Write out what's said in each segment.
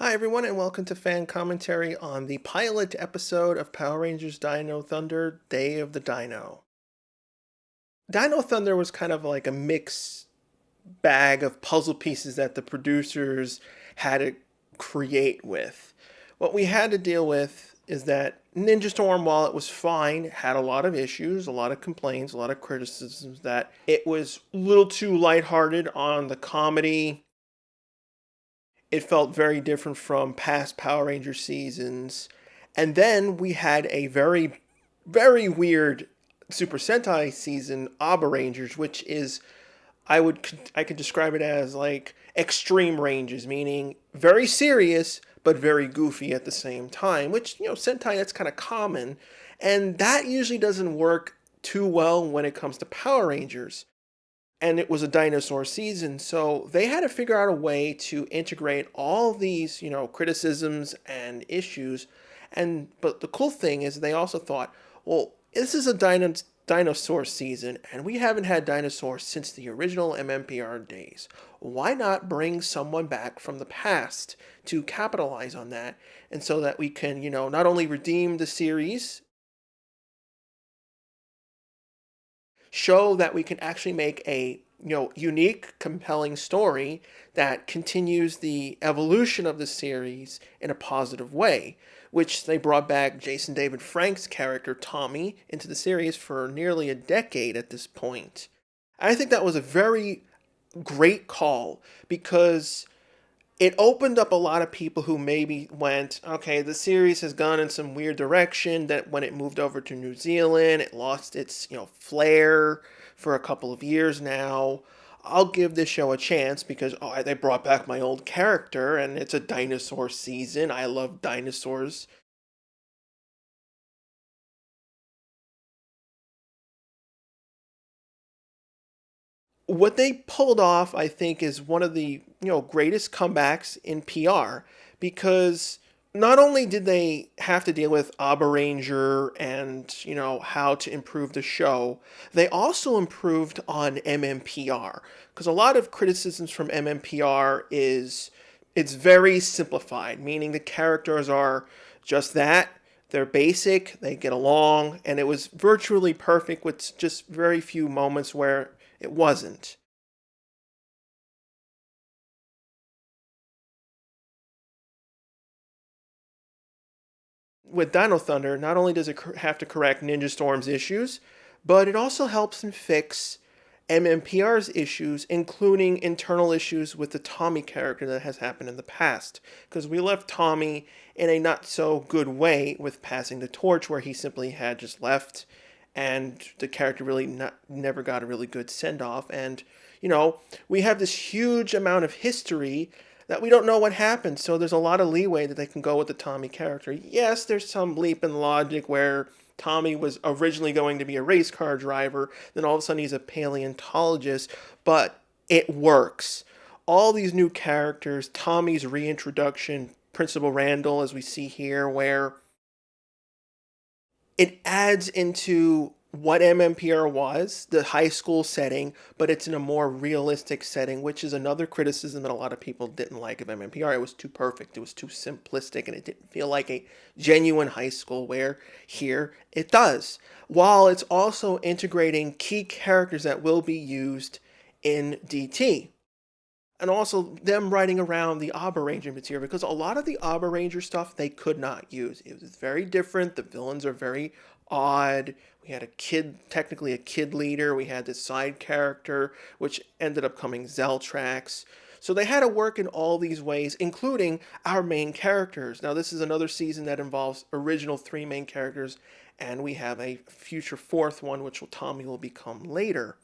Hi, everyone, and welcome to fan commentary on the pilot episode of Power Rangers Dinothunder Day of the Dino. Dinothunder was kind of like a mixed bag of puzzle pieces that the producers had to create with. What we had to deal with is that Ninja Storm, while it was fine, had a lot of issues, a lot of complaints, a lot of criticisms that it was a little too lighthearted on the comedy. It felt very different from past Power Ranger seasons. And then we had a very, very weird Super Sentai season, Abarangers, which is I could describe it as like extreme ranges, meaning very serious but very goofy at the same time. Which Sentai, that's kind of common, and that usually doesn't work too well when it comes to Power Rangers. And it was a dinosaur season, so they had to figure out a way to integrate all these criticisms and issues. But the cool thing is they also thought, well, this is a dinosaur season and we haven't had dinosaurs since the original MMPR days. Why not bring someone back from the past to capitalize on that, and so that we can not only redeem the series, show that we can actually make a unique, compelling story that continues the evolution of the series in a positive way, which they brought back Jason David Frank's character Tommy into the series for nearly a decade at this point. I think that was a very great call, because it opened up a lot of people who maybe went, okay, the series has gone in some weird direction, that when it moved over to New Zealand, it lost its, flair for a couple of years now. I'll give this show a chance because they brought back my old character and it's a dinosaur season. I love dinosaurs. What they pulled off, I think, is one of the greatest comebacks in PR, because not only did they have to deal with Abaranger and how to improve the show, they also improved on MMPR, because a lot of criticisms from MMPR is it's very simplified, meaning the characters are just that. They're basic, they get along, and it was virtually perfect with just very few moments where it wasn't. With Dino Thunder, not only does it have to correct Ninja Storm's issues, but it also helps him fix MMPR's issues, including internal issues with the Tommy character that has happened in the past. Because we left Tommy in a not so good way with passing the torch, where he simply had just left, and the character really never got a really good send off. And we have this huge amount of history that we don't know what happened. So there's a lot of leeway that they can go with the Tommy character. Yes, there's some leap in logic where Tommy was originally going to be a race car driver, then all of a sudden he's a paleontologist, but it works. All these new characters, Tommy's reintroduction, Principal Randall, as we see here, where it adds into what MMPR was, the high school setting, but it's in a more realistic setting, which is another criticism that a lot of people didn't like of MMPR. It was too perfect, it was too simplistic, and it didn't feel like a genuine high school, where here it does. While it's also integrating key characters that will be used in DT. And also them writing around the Abaranger material, because a lot of the Abaranger stuff they could not use. It was very different. The villains are very odd. We had a kid, technically a kid leader. We had this side character, which ended up coming Zeltrax. So they had to work in all these ways, including our main characters. Now, this is another season that involves original three main characters, and we have a future fourth one, which Tommy will become later.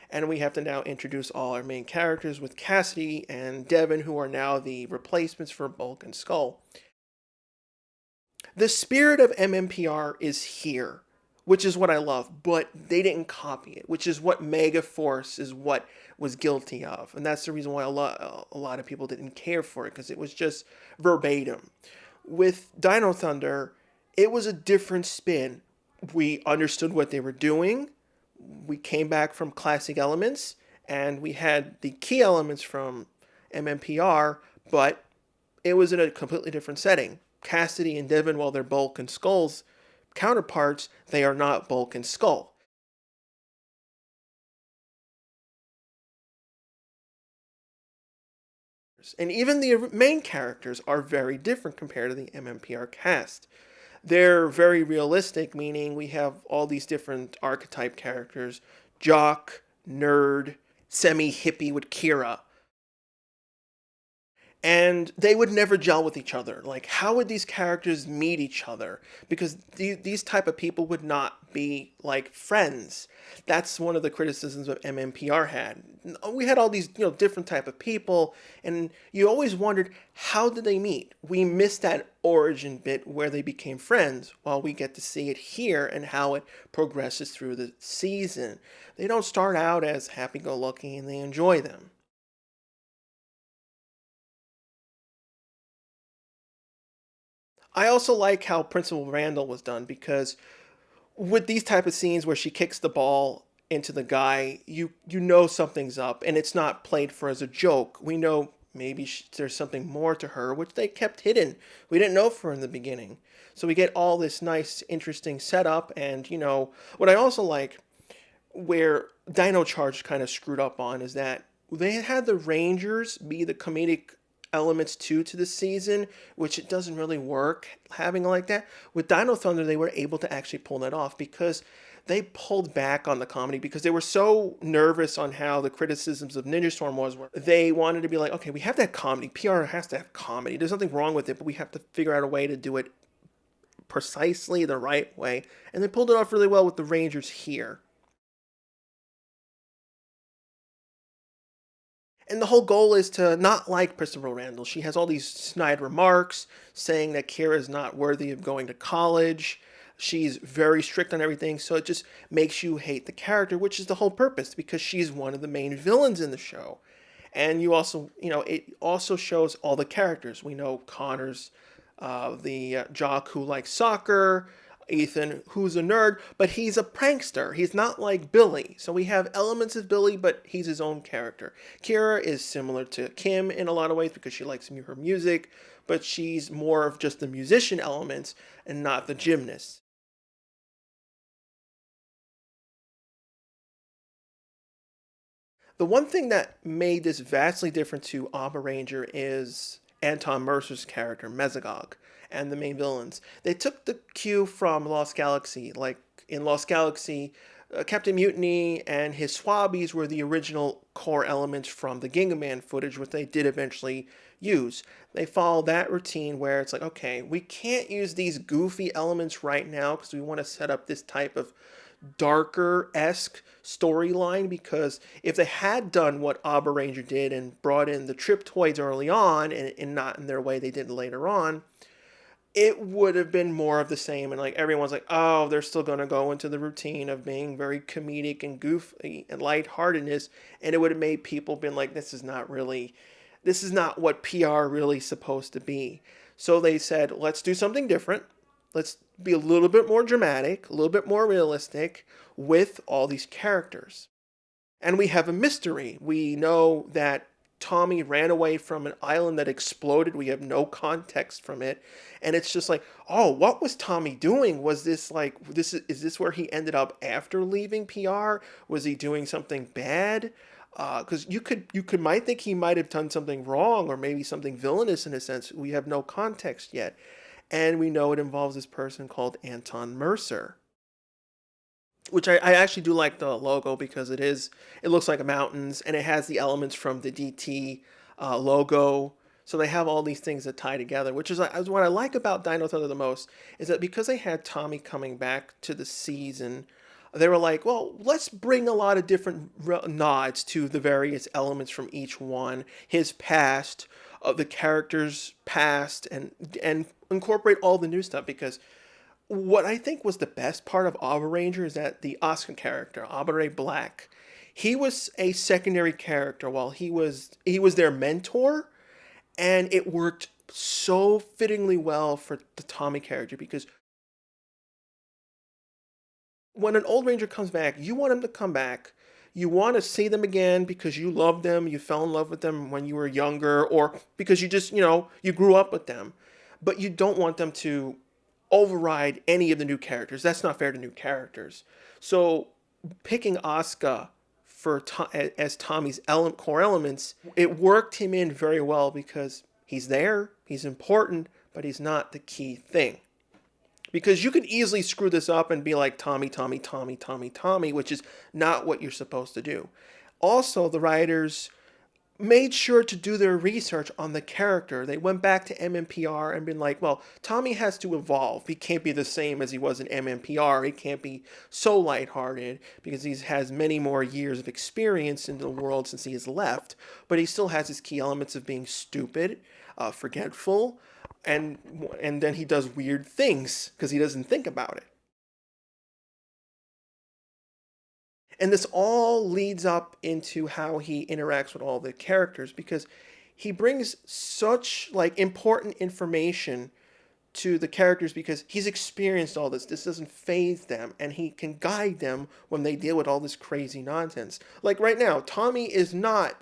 And we have to now introduce all our main characters with Cassidy and Devin, who are now the replacements for Bulk and Skull. The spirit of MMPR is here, which is what I love, but they didn't copy it, which is what Megaforce is what was guilty of. And that's the reason why a lot of people didn't care for it, because it was just verbatim. With Dino Thunder, it was a different spin. We understood what they were doing. We came back from classic elements, and we had the key elements from MMPR, but it was in a completely different setting. Cassidy and Devin, while they're Bulk and Skull's counterparts, they are not Bulk and Skull. And even the main characters are very different compared to the MMPR cast. They're very realistic, meaning we have all these different archetype characters: jock, nerd, semi hippie with Kira. And they would never gel with each other. Like, how would these characters meet each other? Because these type of people would not be like friends. That's one of the criticisms of MMPR had. We had all these, different type of people, and you always wondered, how did they meet? We missed that origin bit where they became friends, while we get to see it here and how it progresses through the season. They don't start out as happy-go-lucky, and they enjoy them. I also like how Principal Randall was done, because with these type of scenes where she kicks the ball into the guy, you know something's up, and it's not played for as a joke. We know maybe there's something more to her, which they kept hidden. We didn't know for in the beginning. So we get all this nice, interesting setup, and what I also like, where Dino Charge kind of screwed up on, is that they had the Rangers be the comedic elements too to the season, which it doesn't really work having like that. With Dino Thunder, they were able to actually pull that off, because they pulled back on the comedy because they were so nervous on how the criticisms of Ninja Storm was. They wanted to be like, okay, we have that comedy. PR has to have comedy. There's nothing wrong with it, but we have to figure out a way to do it precisely the right way. And they pulled it off really well with the Rangers here. And the whole goal is to not like Principal Randall. She has all these snide remarks saying that Kira is not worthy of going to college. She's very strict on everything, so it just makes you hate the character, which is the whole purpose, because she's one of the main villains in the show. And it also shows all the characters. We know Connor's the jock who likes soccer, Ethan, who's a nerd, but he's a prankster. He's not like Billy. So we have elements of Billy, but he's his own character. Kira is similar to Kim in a lot of ways because she likes her music, but she's more of just the musician elements and not the gymnast. The one thing that made this vastly different to Abaranger is Anton Mercer's character, Mesogog, and the main villains. They took the cue from Lost Galaxy. Like in Lost Galaxy, Captain Mutiny and his Swabbies were the original core elements from the Ginga Man footage, which they did eventually use. They follow that routine where it's like, okay, we can't use these goofy elements right now because we want to set up this type of darker-esque storyline, because if they had done what Abaranger did and brought in the Triptoids early on and not in their way they did later on, it would have been more of the same, and like everyone's like, oh, they're still going to go into the routine of being very comedic and goofy and lightheartedness, and it would have made people been like, this is not what PR really supposed to be. So they said, let's do something different. Let's be a little bit more dramatic, a little bit more realistic with all these characters. And we have a mystery. We know that Tommy ran away from an island that exploded. We have no context from it. And it's just like, oh, what was Tommy doing? Was this like, is this where he ended up after leaving PR? Was he doing something bad? Because you might think he might have done something wrong, or maybe something villainous in a sense. We have no context yet. And we know it involves this person called Anton Mercer, which I actually do like the logo, because it looks like mountains, and it has the elements from the DT logo. So they have all these things that tie together, which is what I like about Dino Thunder the most, is that because they had Tommy coming back to the season, they were like, well, let's bring a lot of different nods to the various elements from each one, his past, of the character's past, and incorporate all the new stuff. Because what I think was the best part of Abaranger is that the Oscar character, Abare Black, he was a secondary character while he was their mentor, and it worked so fittingly well for the Tommy character, because when an old Ranger comes back, you want him to come back, You want to see them again because you love them, you fell in love with them when you were younger, or because you just, you grew up with them. But you don't want them to override any of the new characters. That's not fair to new characters. So picking Asuka as Tommy's core elements, it worked him in very well because he's there, he's important, but he's not the key thing. Because you could easily screw this up and be like Tommy, Tommy, Tommy, Tommy, Tommy, which is not what you're supposed to do. Also, the writers made sure to do their research on the character. They went back to MMPR and been like, well, Tommy has to evolve. He can't be the same as he was in MMPR. He can't be so lighthearted because he has many more years of experience in the world since he has left. But he still has his key elements of being stupid, forgetful, and then he does weird things because he doesn't think about it. And this all leads up into how he interacts with all the characters because he brings such like important information to the characters because he's experienced all this. This doesn't faze them and he can guide them when they deal with all this crazy nonsense. Like right now, Tommy is not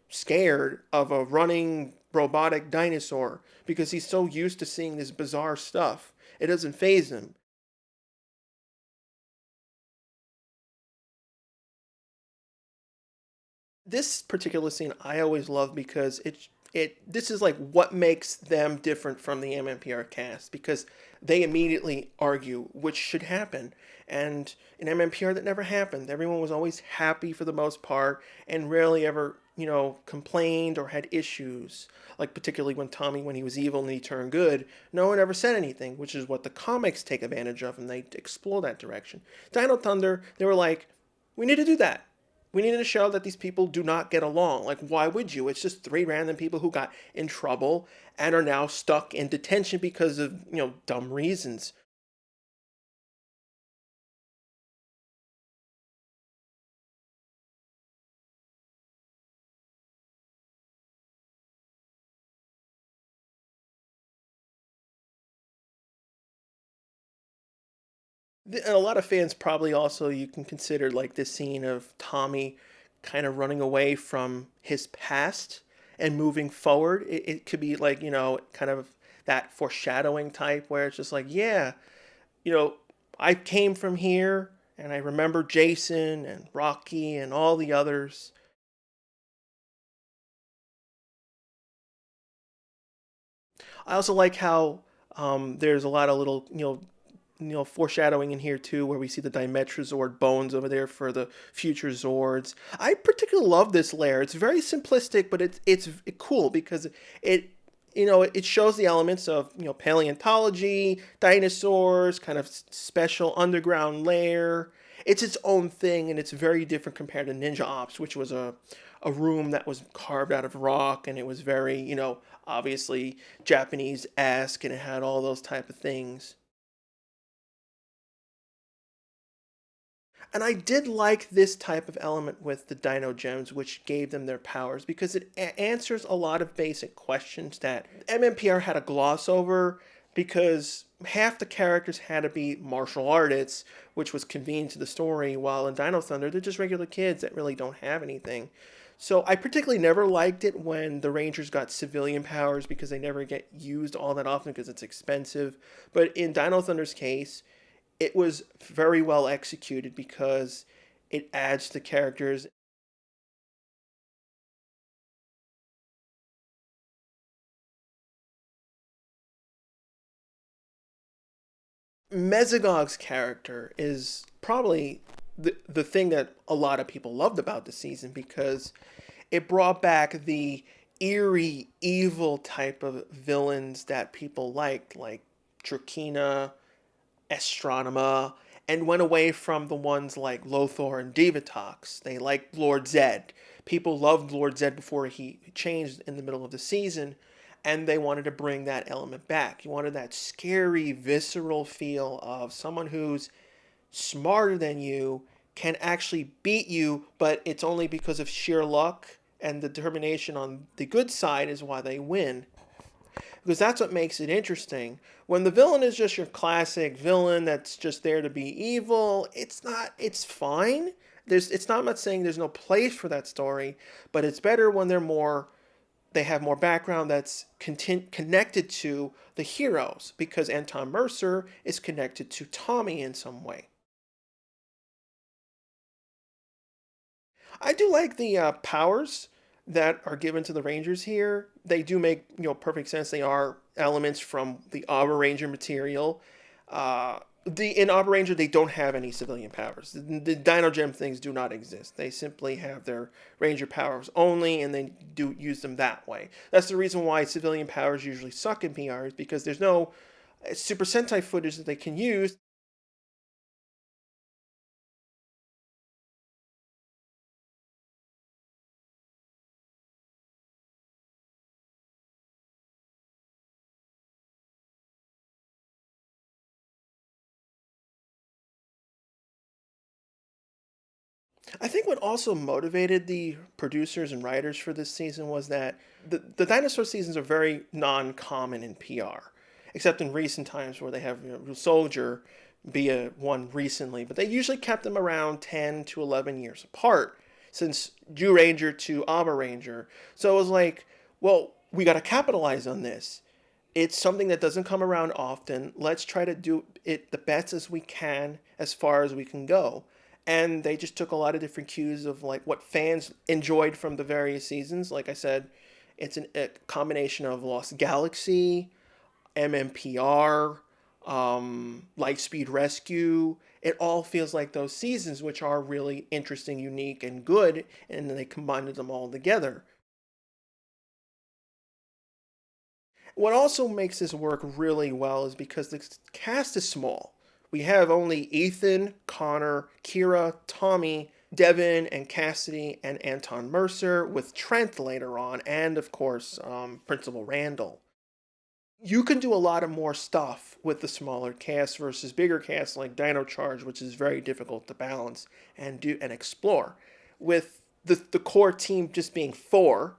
scared of a running robotic dinosaur because he's so used to seeing this bizarre stuff. It doesn't faze him. This particular scene I always love because this is like what makes them different from the MMPR cast because they immediately argue which should happen. And in MMPR that never happened. Everyone was always happy for the most part and rarely ever, complained or had issues. Like particularly when he was evil and he turned good, no one ever said anything, which is what the comics take advantage of and they explore that direction. Dinothunder, they were like, we need to do that. We needed to show that these people do not get along. Like, why would you? It's just three random people who got in trouble and are now stuck in detention because of, dumb reasons. And a lot of fans probably also, you can consider like this scene of Tommy kind of running away from his past and moving forward. It could be like, kind of that foreshadowing type where it's just like, yeah, you know, I came from here and I remember Jason and Rocky and all the others. I also like how there's a lot of little, foreshadowing in here too, where we see the Dimetrazord bones over there for the future Zords. I particularly love this layer. It's very simplistic, but it's cool because it shows the elements of paleontology, dinosaurs, kind of special underground layer. It's its own thing, and it's very different compared to Ninja Ops, which was a room that was carved out of rock, and it was very obviously Japanese-esque, and it had all those type of things. And I did like this type of element with the Dino Gems, which gave them their powers, because it answers a lot of basic questions that MMPR had a gloss over, because half the characters had to be martial artists, which was convenient to the story, while in Dino Thunder, they're just regular kids that really don't have anything. So I particularly never liked it when the Rangers got civilian powers because they never get used all that often because it's expensive. But in Dino Thunder's case, it was very well executed because it adds to characters. Mesogog's character is probably the thing that a lot of people loved about the season because it brought back the eerie, evil type of villains that people liked, like Trakina, Astronema, and went away from the ones like Lothar and Divatox. They liked Lord Zed. People loved Lord Zed before he changed in the middle of the season, and they wanted to bring that element back. You wanted that scary, visceral feel of someone who's smarter than you, can actually beat you, but it's only because of sheer luck and the determination on the good side is why they win. Because that's what makes it interesting. When the villain is just your classic villain that's just there to be evil, it's not, it's fine. It's not much saying there's no place for that story, but it's better when they have more background that's connected to the heroes, because Anton Mercer is connected to Tommy in some way. I do like the powers that are given to the Rangers here. They do make perfect sense. They are elements from the Abaranger material. In Abaranger they don't have any civilian powers. The Dino Gem things do not exist. They simply have their Ranger powers only, and they do use them that way. That's the reason why civilian powers usually suck in PRs, because there's no Super Sentai footage that they can use. I think what also motivated the producers and writers for this season was that the dinosaur seasons are very non-common in PR, except in recent times where they have Soldier be a one recently, but they usually kept them around 10 to 11 years apart since Jew Ranger to Abba Ranger. So it was like, well, we got to capitalize on this. It's something that doesn't come around often. Let's try to do it the best as we can, as far as we can go. And they just took a lot of different cues of like what fans enjoyed from the various seasons. Like I said, it's a combination of Lost Galaxy, MMPR, Lightspeed Rescue. It all feels like those seasons, which are really interesting, unique, and good, and they combined them all together. What also makes this work really well is because the cast is small. We have only Ethan, Connor, Kira, Tommy, Devin, and Cassidy, and Anton Mercer, with Trent later on, and of course, Principal Randall. You can do a lot of more stuff with the smaller cast versus bigger casts like Dino Charge, which is very difficult to balance and do and explore. With the core team just being four,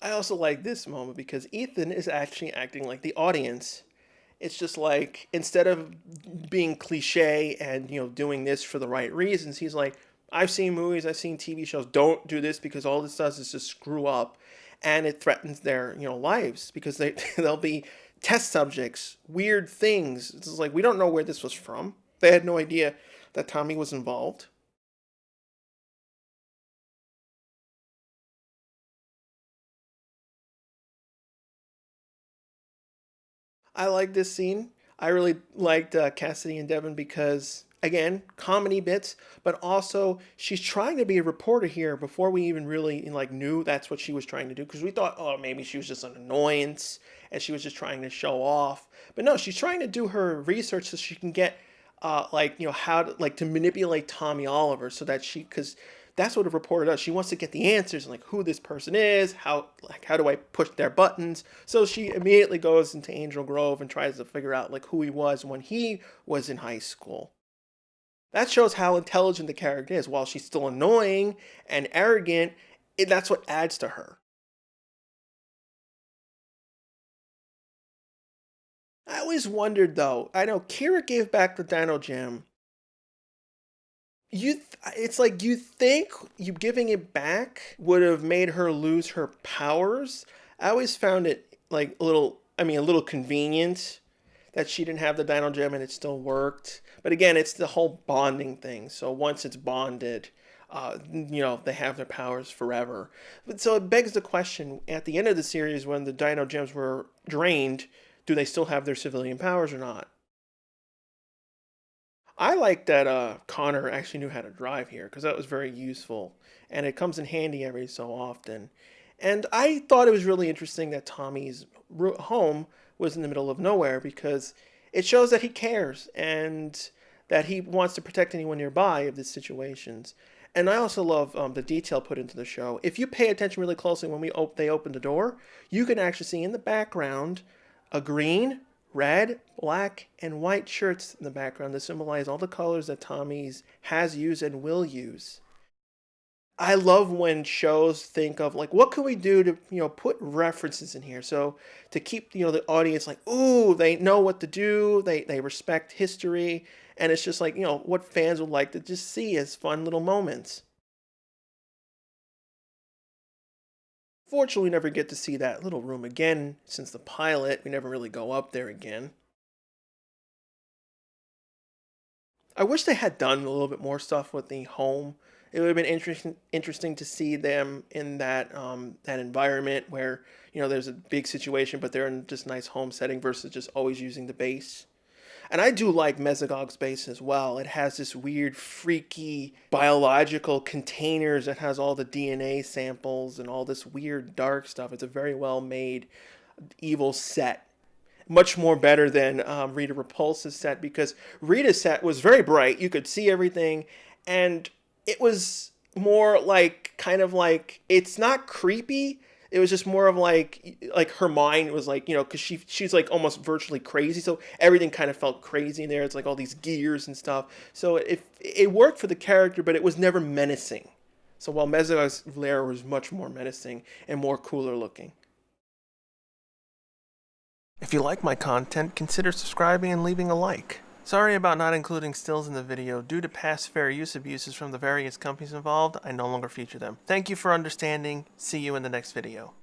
I also like this moment because Ethan is actually acting like the audience. It's just like, instead of being cliche and doing this for the right reasons, he's like, I've seen movies, I've seen TV shows. Don't do this, because all this does is just screw up, and it threatens their lives, because they'll be test subjects, weird things. It's just like, we don't know where this was from. They had no idea that Tommy was involved. I like this scene. I really liked Cassidy and Devin because, again, comedy bits, but also she's trying to be a reporter here before we even really knew that's what she was trying to do. Because we thought, oh, maybe she was just an annoyance and she was just trying to show off. But no, she's trying to do her research so she can get, how to manipulate Tommy Oliver, so that because that's what a reporter does. She wants to get the answers, like who this person is, how do I push their buttons. So she immediately goes into Angel Grove and tries to figure out who he was when he was in high school. That shows how intelligent the character is. While she's still annoying and arrogant, that's what adds to her. I always wondered though. I know Kira gave back the Dino Gem. It's like, you think you giving it back would have made her lose her powers. I always found it a little convenient that she didn't have the Dino Gem and it still worked. But again, it's the whole bonding thing. So once it's bonded, they have their powers forever. But so it begs the question: at the end of the series, when the Dino Gems were drained, do they still have their civilian powers or not? I like that Connor actually knew how to drive here, because that was very useful, and it comes in handy every so often. And I thought it was really interesting that Tommy's home was in the middle of nowhere, because it shows that he cares and that he wants to protect anyone nearby of these situations. And I also love the detail put into the show. If you pay attention really closely when they open the door, you can actually see in the background a green, red, black, and white shirts in the background that symbolize all the colors that Tommy's has used and will use. I love when shows think of like, what can we do to, put references in here, so to keep, the audience like, ooh, they know what to do, they respect history, and it's just like, what fans would like to just see as fun little moments. Fortunately, we never get to see that little room again since the pilot. We never really go up there again. I wish they had done a little bit more stuff with the home. It would have been interesting to see them in that environment where, there's a big situation, but they're in just nice home setting versus just always using the base. And I do like Mesogog's base as well. It has this weird, freaky biological containers that has all the DNA samples and all this weird dark stuff. It's a very well made evil set, much more better than Rita Repulsa's set, because Rita's set was very bright. You could see everything, and it was more like, kind of like, it's not creepy. It was just more of like her mind was like, because she's like almost virtually crazy, so everything kind of felt crazy in there. It's like all these gears and stuff. So it worked for the character, but it was never menacing. So while Mesogog's lair was much more menacing and more cooler looking. If you like my content, consider subscribing and leaving a like. Sorry about not including stills in the video. Due to past fair use abuses from the various companies involved, I no longer feature them. Thank you for understanding. See you in the next video.